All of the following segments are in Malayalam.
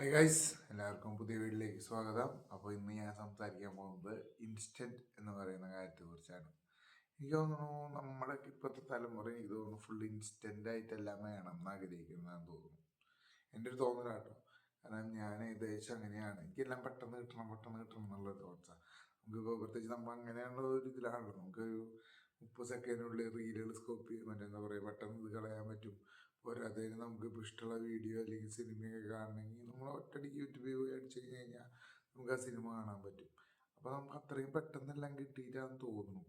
ഹായ് ഗൈസ്, എല്ലാവർക്കും പുതിയ വീട്ടിലേക്ക് സ്വാഗതം. അപ്പോൾ ഇന്ന് ഞാൻ സംസാരിക്കാൻ പോകുന്നത് ഇൻസ്റ്റൻറ്റ് എന്ന് പറയുന്ന കാര്യത്തെ കുറിച്ചാണ്. എനിക്ക് തോന്നുന്നു നമ്മുടെ ഇപ്പോഴത്തെ തലമുറ എനിക്ക് തോന്നുന്നു ഫുൾ ഇൻസ്റ്റൻ്റ് ആയിട്ടെല്ലാം വേണം എന്ന് ആഗ്രഹിക്കുന്നതാണെന്ന് തോന്നുന്നു. എൻ്റെ ഒരു തോന്നലാട്ടോ. കാരണം ഞാൻ ഏകദേശം അങ്ങനെയാണ്. എനിക്കെല്ലാം പെട്ടെന്ന് കിട്ടണം എന്നുള്ള തോട്ട്സാണ്. നമുക്കിപ്പോൾ പ്രത്യേകിച്ച് നമ്മൾ അങ്ങനെയുള്ള ഒരു ഇതിലാണല്ലോ. നമുക്കൊരു 30 സെക്കൻഡിനുള്ളിൽ റീലുകൾ സ്കോപ്പ് ചെയ്യും, മറ്റെന്താ പറയുക, പെട്ടെന്ന് ഇത് കളയാൻ പറ്റും. പോരാത്തതിന് നമുക്കിപ്പോൾ ഇഷ്ടമുള്ള വീഡിയോ അല്ലെങ്കിൽ സിനിമയൊക്കെ കാണണമെങ്കിൽ നമ്മൾ ഒറ്റയടിക്ക് യൂട്യൂബിൽ പോയി അടിച്ചു കഴിഞ്ഞാൽ നമുക്ക് ആ സിനിമ കാണാൻ പറ്റും. അപ്പോൾ നമുക്ക് അത്രയും പെട്ടെന്നെല്ലാം കിട്ടിയിട്ടാന്ന് തോന്നുന്നു.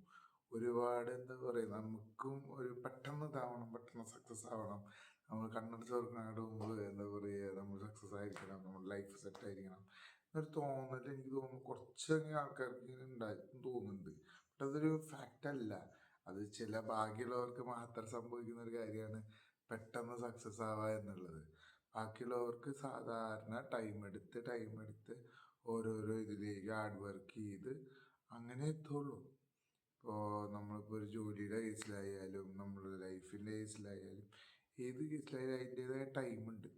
ഒരുപാട് എന്താ പറയുക, നമുക്കും ഒരു പെട്ടെന്ന് ഇതാവണം, പെട്ടെന്ന് സക്സസ് ആവണം. നമ്മൾ കണ്ണടച്ച് തുറക്കണങ്ങോട്ട് മുമ്പ് എന്താ പറയുക, നമ്മൾ സക്സസ് ആയിരിക്കണം, നമ്മുടെ ലൈഫ് സെറ്റ് ആയിരിക്കണം എന്നൊരു തോന്നൽ എനിക്ക് തോന്നുന്നു കുറച്ചങ്ങനെ ആൾക്കാർക്ക് ഉണ്ടായിട്ടും തോന്നുന്നുണ്ട്. ബട്ട് അതൊരു ഫാക്റ്റ് അല്ല. അത് ചില ഭാഗ്യമുള്ളവർക്ക് മാത്രം സംഭവിക്കുന്ന ഒരു കാര്യമാണ് പെട്ടെന്ന് സക്സസ് ആവുക എന്നുള്ളത്. ബാക്കിയുള്ളവർക്ക് സാധാരണ ടൈം എടുത്ത് ഓരോരോ ഇതിലേക്ക് ഹാർഡ് വർക്ക് ചെയ്ത് അങ്ങനെ എത്തുള്ളൂ. ഇപ്പോൾ നമ്മളിപ്പോൾ ഒരു ജോലിയുടെ കേസിലായാലും നമ്മുടെ ലൈഫിൻ്റെ കേസിലായാലും ഏത് കേസിലായാലും അതിൻ്റേതായ ടൈമുണ്ട്.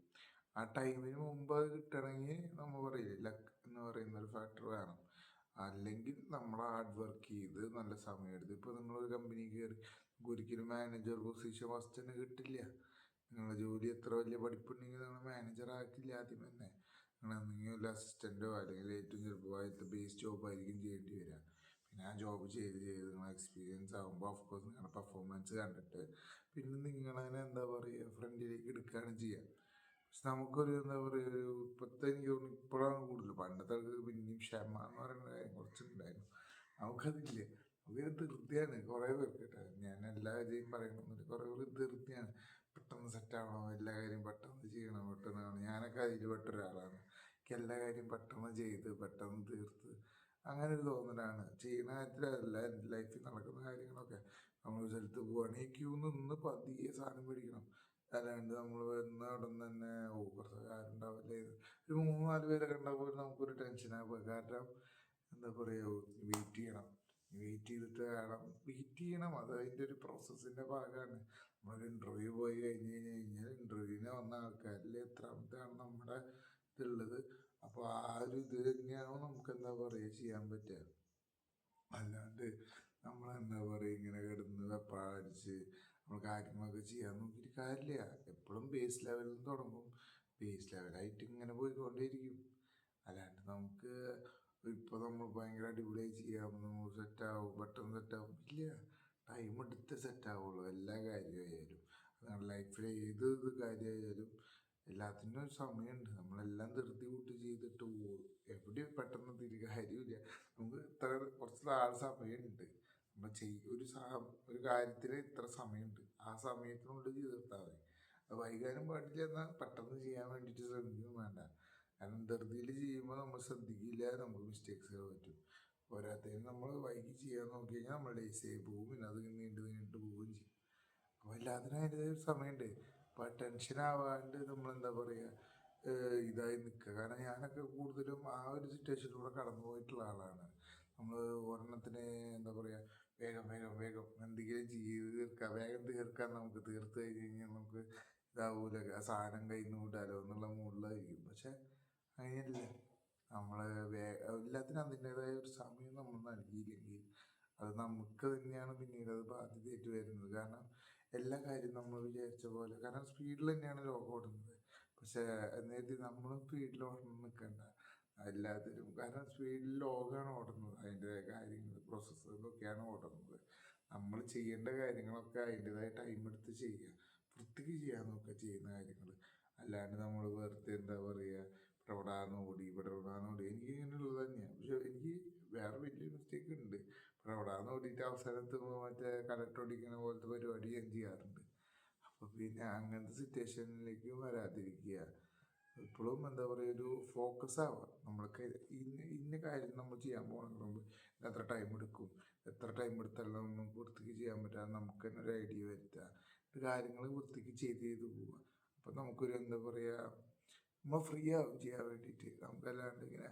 ആ ടൈമിന് മുമ്പ് അത് കിട്ടണമെങ്കിൽ നമ്മൾ പറയില്ലേ, ലക്ക് എന്ന് പറയുന്ന ഒരു ഫാക്ടർ വേണം. അല്ലെങ്കിൽ നമ്മൾ ഹാർഡ് വർക്ക് ചെയ്ത് നല്ല സമയമെടുത്ത്, ഇപ്പോൾ നിങ്ങളൊരു കമ്പനി കയറി ഒരിക്കലും മാനേജർ പൊസിഷൻ ഫസ്റ്റ് തന്നെ കിട്ടില്ല. നിങ്ങളുടെ ജോലി എത്ര വലിയ പഠിപ്പുണ്ടെങ്കിൽ നിങ്ങൾ മാനേജർ ആക്കില്ല ആദ്യം തന്നെ. നിങ്ങൾ എന്തെങ്കിലും അസിസ്റ്റൻറ്റോ അല്ലെങ്കിൽ ഏറ്റവും ചെറുപ്പമായിട്ട് ബേസ് ജോബായിരിക്കും ചെയ്യേണ്ടി വരിക. പിന്നെ ആ ജോബ് ചെയ്ത് നിങ്ങൾ എക്സ്പീരിയൻസ് ആകുമ്പോൾ ഓഫ്കോഴ്സ് നിങ്ങളുടെ പെർഫോമൻസ് കണ്ടിട്ട് പിന്നെ നിങ്ങളതിനെ എന്താ പറയുക ഫ്രണ്ടിലേക്ക് എടുക്കുകയാണ് ചെയ്യുക. പക്ഷെ നമുക്കൊരു എന്താ പറയുക, ഒരു ഇപ്പോഴത്തെ എനിക്ക് തോന്നുന്നു ഇപ്പോഴാണ് കൂടുതൽ. പണ്ടത്തെ ആൾക്ക് പിന്നെയും ക്ഷമ എന്ന് പറയുന്ന കാര്യം കുറച്ചുണ്ടായിരുന്നു. നമുക്കതില്ല. നമുക്കൊരു ധൃതിയാണ് കുറേ പേർക്ക് കേട്ടോ. ഞാൻ എല്ലാ കാര്യവും പറയണമെന്നില്ല, കുറേ പേർ ധൃതിയാണ്. പെട്ടെന്ന് സെറ്റാവണം, എല്ലാ കാര്യം പെട്ടെന്ന് ചെയ്യണം, പെട്ടെന്ന് കാണണം. ഞാനൊക്കെ അതിൽ പെട്ടൊരാളാണ്. എനിക്ക് എല്ലാ കാര്യം പെട്ടെന്ന് ചെയ്ത് പെട്ടെന്ന് തീർത്ത് അങ്ങനെ ഒരു തോന്നലാണ്. ചെയ്യുന്ന കാര്യത്തിലല്ല, എൻ്റെ ലൈഫിൽ നടക്കുന്ന കാര്യങ്ങളൊക്കെ. നമ്മളൊരു സ്ഥലത്ത് പോവുകയാണെങ്കിൽ ക്യൂ നിന്ന് പതിയെ സാധനം മേടിക്കണം. അല്ലാണ്ട് നമ്മൾ വരുന്ന അവിടെ നിന്ന് തന്നെ കുറച്ച് കാര്യം ഉണ്ടാവില്ലേ, ഒരു 3-4 പേരൊക്കെ ഉണ്ടാകുമ്പോൾ നമുക്കൊരു ടെൻഷനാകുക. കാരണം എന്താ പറയുക, വെയിറ്റ് ചെയ്യണം. അത് അതിൻ്റെ ഒരു പ്രോസസ്സിൻ്റെ ഭാഗമാണ്. നമ്മളൊരു ഇൻ്റർവ്യൂ പോയി കഴിഞ്ഞാൽ ഇൻ്റർവ്യൂവിന് വന്ന ആൾക്കാരിൽ എത്രാമത്തെയാണ് നമ്മുടെ ഇതുള്ളത്. അപ്പോൾ ആ ഒരു ഇത് തന്നെയാണ് നമുക്ക് എന്താ പറയുക ചെയ്യാൻ പറ്റുക. അല്ലാണ്ട് നമ്മളെന്താ പറയുക ഇങ്ങനെ കിടന്ന് വെപ്പാടിച്ച് നമ്മൾ കാര്യങ്ങളൊക്കെ ചെയ്യാൻ നോക്കിയിട്ട് കാര്യമില്ല. എപ്പോഴും ബേസ് ലെവലിൽ നിന്ന് തുടങ്ങും, ബേസ് ലെവലായിട്ട് ഇങ്ങനെ പോയിക്കൊണ്ടേയിരിക്കും. അല്ലാണ്ട് നമുക്ക് ഇപ്പോൾ നമ്മൾ ഭയങ്കര അടിപൊളിയായി ചെയ്യാം, നമ്മൾ സെറ്റാവും, പെട്ടെന്ന് സെറ്റാവും ഇല്ല. ടൈം എടുത്ത് സെറ്റാവുള്ളൂ എല്ലാ കാര്യമായാലും. നമ്മുടെ ലൈഫിലെ ഏത് കാര്യമായാലും എല്ലാത്തിനും ഒരു സമയമുണ്ട്. നമ്മളെല്ലാം ധൃതി കൂട്ടി ചെയ്തിട്ട് പോകും, എവിടെയും പെട്ടെന്ന് തിരികെ കാര്യമില്ല. നമുക്ക് ഇത്ര കുറച്ച് സമയമുണ്ട്. നമ്മൾ ഒരു കാര്യത്തിന് ഇത്ര സമയമുണ്ട്, ആ സമയത്തിനുള്ളിൽ തീർത്താൽ മതി. അത് വൈകാനും പാടില്ല, എന്നാൽ പെട്ടെന്ന് ചെയ്യാൻ വേണ്ടിയിട്ട് ശ്രമിക്കുകയും വേണ്ട. കാരണം ധൃതിയിൽ ചെയ്യുമ്പോൾ നമ്മൾ ശ്രദ്ധിക്കില്ല, നമുക്ക് മിസ്റ്റേക്സുകൾ പറ്റും. പോരാത്തതിന് നമ്മൾ വൈകി ചെയ്യാൻ നോക്കി കഴിഞ്ഞാൽ നമ്മൾ ലേസായി പോകും, പിന്നെ അത് നീണ്ടു പോവുകയും ചെയ്യും. അപ്പോൾ എല്ലാത്തിനും അതിൻ്റെതായ ഒരു സമയമുണ്ട്. അപ്പോൾ ടെൻഷൻ ആവാണ്ട് നമ്മളെന്താ പറയുക, ഇതായി നിൽക്കുക. കാരണം ഞാനൊക്കെ കൂടുതലും ആ ഒരു സിറ്റുവേഷനിലൂടെ കടന്നു പോയിട്ടുള്ള ആളാണ്. നമ്മൾ ഒരെണ്ണത്തിന് എന്താ പറയുക, വേഗം എന്തെങ്കിലും ചെയ്ത് തീർക്കാം, വേഗം തീർക്കാൻ നമുക്ക് തീർത്ത് കഴിഞ്ഞ് കഴിഞ്ഞാൽ നമുക്ക് ഇതാവൂല, സാധനം കയ്യിൽ നിന്ന് വിടാലോ എന്നുള്ള മൂഡിലായിരിക്കും. പക്ഷെ അങ്ങനെയല്ല. നമ്മൾ എല്ലാത്തിനും അതിൻ്റെതായ ഒരു സമയം നമ്മൾ നൽകിയില്ലെങ്കിൽ അത് നമുക്ക് തന്നെയാണ് പിന്നീട് അത് ബാധ്യതയായിട്ട് വരുന്നത്. കാരണം എല്ലാ കാര്യവും നമ്മൾ വിചാരിച്ച പോലെ, കാരണം സ്പീഡിൽ തന്നെയാണ് ലോകം ഓടുന്നത്. പക്ഷേ എന്നിട്ട് നമ്മളും സ്പീഡിൽ ഓടണം നിൽക്കണ്ട എല്ലാത്തിനും. കാരണം സ്പീഡിൽ ലോകമാണ് ഓടുന്നത്, അതിൻ്റെതായ കാര്യങ്ങൾ പ്രോസസ്സുകളൊക്കെയാണ് ഓടുന്നത്. നമ്മൾ ചെയ്യേണ്ട കാര്യങ്ങളൊക്കെ അതിൻ്റെതായ ടൈം എടുത്ത് ചെയ്യുക, വൃത്തിക്ക് ചെയ്യാൻ നോക്കുക ചെയ്യുന്ന കാര്യങ്ങൾ. അല്ലാണ്ട് നമ്മൾ വെറുതെ എന്താ പറയുക, ഇവിടെ എനിക്ക് ഇങ്ങനെയുള്ളത് തന്നെയാണ്. പക്ഷെ എനിക്ക് വേറെ വലിയ മിസ്റ്റേക്ക് ഉണ്ട്. ഓടിയിട്ട് അവസാനത്തുമ്പോൾ മറ്റേ കലക്ടറോടിക്കുന്ന പോലത്തെ പരിപാടി ഞാൻ ചെയ്യാറുണ്ട്. അപ്പോൾ പിന്നെ അങ്ങനത്തെ സിറ്റുവേഷനിലേക്ക് വരാതിരിക്കുക. എപ്പോഴും എന്താ പറയുക, ഒരു ഫോക്കസ് ആവുക. നമ്മൾക്ക് ഇന്ന കാര്യം നമ്മൾ ചെയ്യാൻ പോകുന്നതിന് മുമ്പ് എത്ര ടൈം എടുക്കും, എത്ര ടൈം എടുത്താലും നമുക്ക് വൃത്തിക്ക് ചെയ്യാൻ പറ്റാതെ നമുക്ക് തന്നെ ഒരു ഐഡിയ വരുത്തുക. കാര്യങ്ങൾ വൃത്തിക്ക് ചെയ്ത് പോവുക. അപ്പം നമുക്കൊരു എന്താ പറയുക, നമ്മൾ ഫ്രീ ആവും ചെയ്യാൻ വേണ്ടിയിട്ട്. നമുക്കല്ലാണ്ട് ഇങ്ങനെ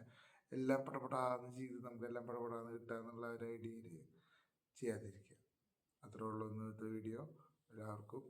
എല്ലാം പടപടാന്ന് ചെയ്ത് നമുക്കെല്ലാം പടപടാന്ന് കിട്ടുക എന്നുള്ള ഒരു ഐഡിയയിൽ ചെയ്യാതിരിക്കുക. അത്രേ ഉള്ളൂ ഇന്നത്തെ വീഡിയോ. എല്ലാവർക്കും